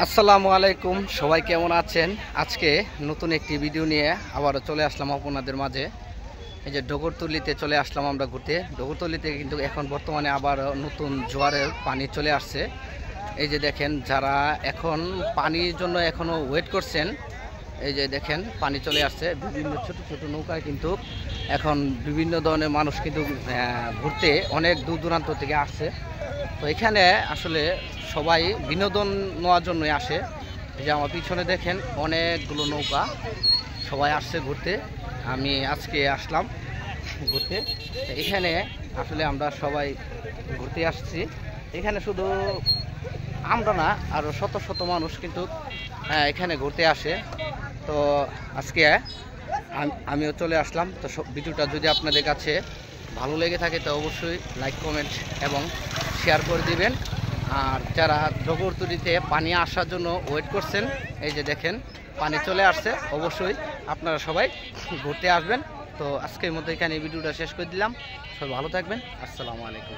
আসসালামু আলাইকুম, সবাই কেমন আছেন? আজকে নতুন একটি ভিডিও নিয়ে আবারও চলে আসলাম আপনাদের মাঝে। এই যে ডগরতলিতে চলে আসলাম আমরা ঘুরতে। ডগরতলিতে কিন্তু এখন বর্তমানে আবার নতুন জোয়ারের পানি চলে আসছে। এই যে দেখেন, যারা এখন পানির জন্য এখনও ওয়েট করছেন, এই যে দেখেন পানি চলে আসছে। বিভিন্ন ছোট ছোট নৌকায় কিন্তু এখন বিভিন্ন ধরনের মানুষ কিন্তু ঘুরতে অনেক দূর দূরান্ত থেকে আসছে। তো এখানে আসলে সবাই বিনোদন নেওয়ার জন্যই আসে। এই যে আমার পিছনে দেখেন অনেকগুলো নৌকা, সবাই আসছে ঘুরতে। আমি আজকে আসলাম ঘুরতে। এখানে আসলে আমরা সবাই ঘুরতে আসছি। এখানে শুধু আমরা না, আরও শত শত মানুষ কিন্তু এখানে ঘুরতে আসে। তো আজকে আমিও চলে আসলাম। তো ভিডিওটা যদি আপনাদের কাছে ভালো লেগে থাকে তো অবশ্যই লাইক, কমেন্ট এবং শেয়ার করে দিবেন। আর যারা ডগরতলিতে পানি আসার জন্য ওয়েট করছেন, এই যে দেখেন পানি চলে আসছে, অবশ্যই আপনারা সবাই ঘুরতে আসবেন। তো আজকের মতো এখানে ভিডিওটা শেষ করে দিলাম। সবাই ভালো থাকবেন। আসসালামু আলাইকুম।